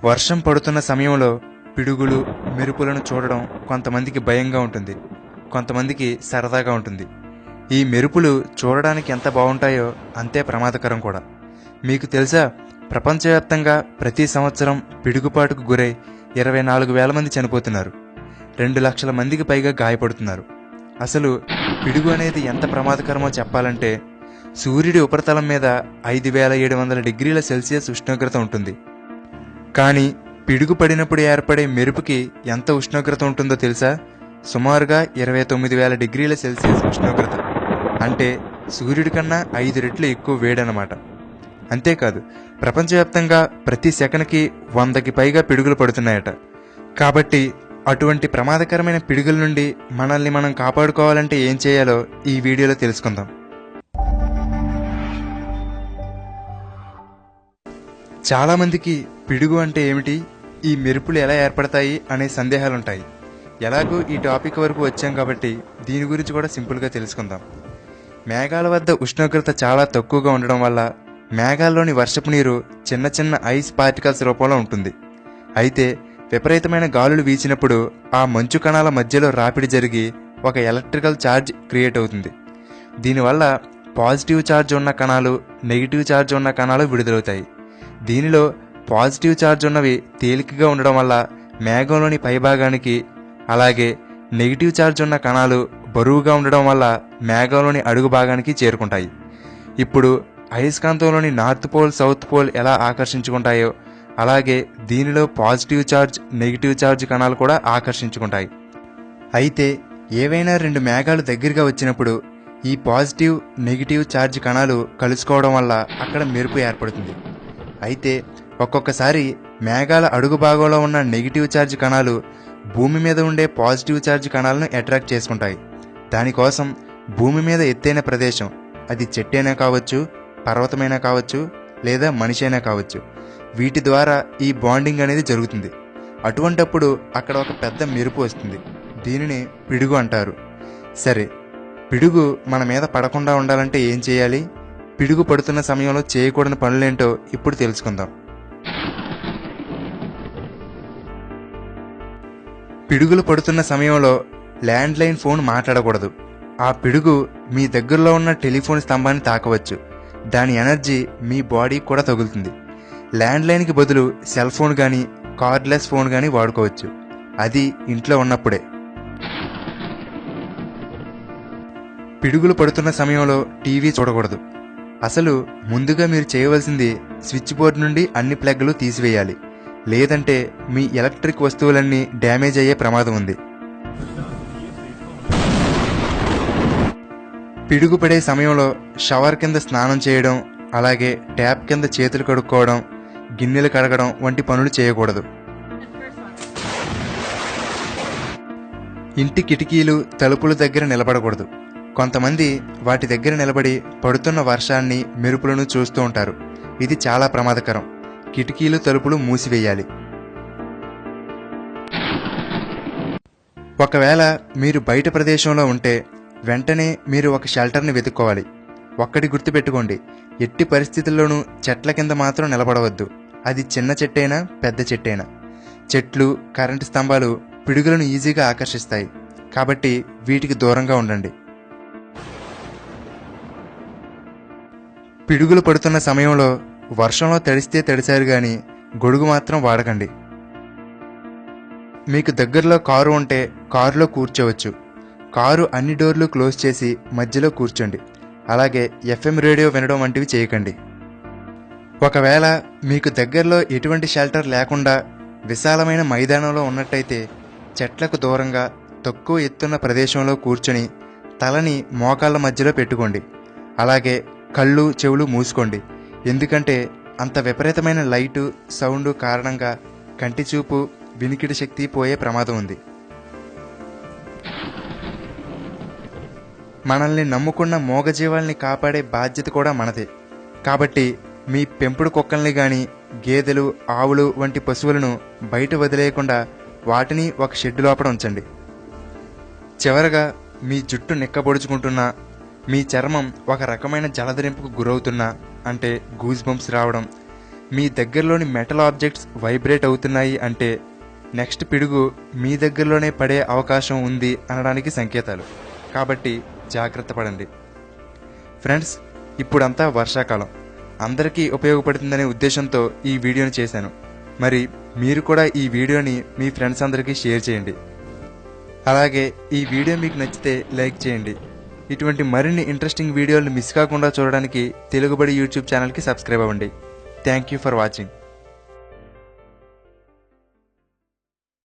వర్షం పడుతున్న సమయంలో పిడుగులు మెరుపులను చూడడం కొంతమందికి భయంగా ఉంటుంది, కొంతమందికి సరదాగా ఉంటుంది. ఈ మెరుపులు చూడడానికి ఎంత బాగుంటాయో అంతే ప్రమాదకరం కూడా. మీకు తెలుసా, ప్రపంచవ్యాప్తంగా ప్రతి సంవత్సరం పిడుగుపాటుకు గురై 24,000 మంది చనిపోతున్నారు, 2 లక్షల మందికి పైగా గాయపడుతున్నారు. అసలు పిడుగు అనేది ఎంత ప్రమాదకరమో చెప్పాలంటే, సూర్యుడి ఉపరితలం మీద 5,700 డిగ్రీల సెల్సియస్ ఉష్ణోగ్రత ఉంటుంది. కానీ పిడుగు పడినప్పుడు ఏర్పడే మెరుపుకి ఎంత ఉష్ణోగ్రత ఉంటుందో తెలుసా? సుమారుగా 29,000 డిగ్రీల సెల్సియస్ ఉష్ణోగ్రత. అంటే సూర్యుడి కన్నా 5 రెట్లు ఎక్కువ వేడనమాట. అంతేకాదు, ప్రపంచవ్యాప్తంగా ప్రతి సెకనుకి 100కి పైగా పిడుగులు పడుతున్నాయట. కాబట్టి అటువంటి ప్రమాదకరమైన పిడుగుల నుండి మనల్ని మనం కాపాడుకోవాలంటే ఏం చేయాలో ఈ వీడియోలో తెలుసుకుందాం. చాలామందికి పిడుగు అంటే ఏమిటి, ఈ మెరుపులు ఎలా ఏర్పడతాయి అనే సందేహాలుంటాయి. ఎలాగూ ఈ టాపిక్ వరకు వచ్చాం కాబట్టి దీని గురించి కూడా సింపుల్గా తెలుసుకుందాం. మేఘాల వద్ద ఉష్ణోగ్రత చాలా తక్కువగా ఉండడం వల్ల మేఘాల్లోని వర్షపు నీరు చిన్న చిన్న ఐస్ పార్టికల్స్ రూపంలో ఉంటుంది. అయితే విపరీతమైన గాలులు వీచినప్పుడు ఆ మంచు కణాల మధ్యలో రాపిడి జరిగి ఒక ఎలక్ట్రికల్ ఛార్జ్ క్రియేట్ అవుతుంది. దీనివల్ల పాజిటివ్ ఛార్జ్ ఉన్న కణాలు, నెగిటివ్ ఛార్జ్ ఉన్న కణాలు విడుదలవుతాయి. దీనిలో పాజిటివ్ ఛార్జ్ ఉన్నవి తేలికగా ఉండడం వల్ల మేఘంలోని పైభాగానికి, అలాగే నెగిటివ్ ఛార్జ్ ఉన్న కణాలు బరువుగా ఉండడం వల్ల మేఘంలోని అడుగు భాగానికి చేరుకుంటాయి. ఇప్పుడు అయస్కాంతంలోని నార్త్ పోల్, సౌత్ పోల్ ఎలా ఆకర్షించుకుంటాయో అలాగే దీనిలో పాజిటివ్ ఛార్జ్, నెగిటివ్ ఛార్జ్ కణాలు కూడా ఆకర్షించుకుంటాయి. అయితే ఏవైనా 2 మేఘాలు దగ్గరగా వచ్చినప్పుడు ఈ పాజిటివ్, నెగిటివ్ ఛార్జ్ కణాలు కలుసుకోవడం వల్ల అక్కడ మెరుపు ఏర్పడుతుంది. అయితే ఒక్కొక్కసారి మేఘాల అడుగు భాగంలో ఉన్న నెగిటివ్ ఛార్జ్ కణాలు భూమి మీద ఉండే పాజిటివ్ ఛార్జ్ కణాలను అట్రాక్ట్ చేసుకుంటాయి. దానికోసం భూమి మీద ఎత్తైన ప్రదేశం, అది చెట్టైనా కావచ్చు, పర్వతమైనా కావచ్చు, లేదా మనిషి అయినా కావచ్చు, వీటి ద్వారా ఈ బాండింగ్ అనేది జరుగుతుంది. అటువంటప్పుడు అక్కడ ఒక పెద్ద మెరుపు వస్తుంది. దీనిని పిడుగు అంటారు. సరే, పిడుగు మన మీద పడకుండా ఉండాలంటే ఏం చేయాలి? పిడుగు పడుతున్న సమయంలో చేయకూడని పనులేంటో ఇప్పుడు తెలుసుకుందాం. పిడుగులు పడుతున్న సమయంలో ల్యాండ్లైన్ ఫోన్ మాట్లాడకూడదు. ఆ పిడుగు మీ దగ్గరలో ఉన్న టెలిఫోన్ స్తంభాన్ని తాకవచ్చు. దాని ఎనర్జీ మీ బాడీకి కూడా తగులుతుంది. ల్యాండ్లైన్కి బదులు సెల్ ఫోన్ కానీ, కార్డ్లెస్ ఫోన్ కానీ వాడుకోవచ్చు. అది ఇంట్లో ఉన్నప్పుడే. పిడుగులు పడుతున్న సమయంలో టీవీ చూడకూడదు. అసలు ముందుగా మీరు చేయవలసింది స్విచ్ బోర్డు నుండి అన్ని ప్లగ్లు తీసివేయాలి. లేదంటే మీ ఎలక్ట్రిక్ వస్తువులన్నీ డ్యామేజ్ అయ్యే ప్రమాదం ఉంది. పిడుగు పడే సమయంలో షవర్ కింద స్నానం చేయడం, అలాగే ట్యాప్ కింద చేతులు కడుక్కోవడం, గిన్నెలు కడగడం వంటి పనులు చేయకూడదు. ఇంటి కిటికీలు, తలుపుల దగ్గర నిలబడకూడదు. కొంతమంది వాటి దగ్గర నిలబడి పడుతున్న వర్షాన్ని, మెరుపులను చూస్తూ ఉంటారు. ఇది చాలా ప్రమాదకరం. కిటికీలు, తలుపులు మూసివేయాలి. ఒకవేళ మీరు బయట ప్రదేశంలో ఉంటే వెంటనే మీరు ఒక షెల్టర్ని వెతుక్కోవాలి. ఒక్కటి గుర్తుపెట్టుకోండి, ఎట్టి పరిస్థితుల్లోనూ చెట్ల కింద మాత్రం నిలబడవద్దు. అది చిన్న చెట్టైనా, పెద్ద చెట్టైనా. చెట్లు, కరెంటు స్తంభాలు పిడుగులను ఈజీగా ఆకర్షిస్తాయి. కాబట్టి వీటికి దూరంగా ఉండండి. పిడుగులు పడుతున్న సమయంలో వర్షంలో తడిస్తే తడిసారు కానీ గొడుగు మాత్రం వాడకండి. మీకు దగ్గరలో కారు ఉంటే కారులో కూర్చోవచ్చు. కారు అన్ని డోర్లు క్లోజ్ చేసి మధ్యలో కూర్చోండి. అలాగే FM రేడియో వినడం వంటివి చేయకండి. ఒకవేళ మీకు దగ్గరలో ఎటువంటి షెల్టర్ లేకుండా విశాలమైన మైదానంలో ఉన్నట్టయితే చెట్లకు దూరంగా తక్కువ ఎత్తున్న ప్రదేశంలో కూర్చొని తలని మోకాళ్ళ మధ్యలో పెట్టుకోండి. అలాగే కళ్ళు, చెవులు మూసుకోండి. ఎందుకంటే అంత విపరీతమైన లైటు, సౌండ్ కారణంగా కంటి చూపు, వినికిడి శక్తి పోయే ప్రమాదం ఉంది. మనల్ని నమ్ముకున్న మూగజీవాల్ని కాపాడే బాధ్యత కూడా మనదే. కాబట్టి మీ పెంపుడు కుక్కల్ని కానీ, గేదెలు, ఆవులు వంటి పశువులను బయట వదిలేయకుండా వాటిని ఒక షెడ్ లోపల ఉంచండి. చివరగా మీ జుట్టు నిక్కబొడుచుకుంటున్నా, మీ చర్మం ఒక రకమైన జలధరింపుకు గురవుతున్నా, అంటే గూస్ బంప్స్ రావడం, మీ దగ్గరలోని మెటల్ ఆబ్జెక్ట్స్ వైబ్రేట్ అవుతున్నాయి అంటే నెక్స్ట్ పిడుగు మీ దగ్గరలోనే పడే అవకాశం ఉంది అనడానికి సంకేతాలు. కాబట్టి జాగ్రత్త పడండి. ఫ్రెండ్స్, ఇప్పుడంతా వర్షాకాలం, అందరికీ ఉపయోగపడుతుందనే ఉద్దేశంతో ఈ వీడియోని చేశాను. మరి మీరు కూడా ఈ వీడియోని మీ ఫ్రెండ్స్ అందరికీ షేర్ చేయండి. అలాగే ఈ వీడియో మీకు నచ్చితే లైక్ చేయండి. ఇటువంటి మరిన్ని ఇంట్రెస్టింగ్ వీడియోలు మిస్ కాకుండా చూడడానికి తెలుగుబడి యూట్యూబ్ ఛానల్కి సబ్స్క్రైబ్ అవ్వండి. Thank you for watching.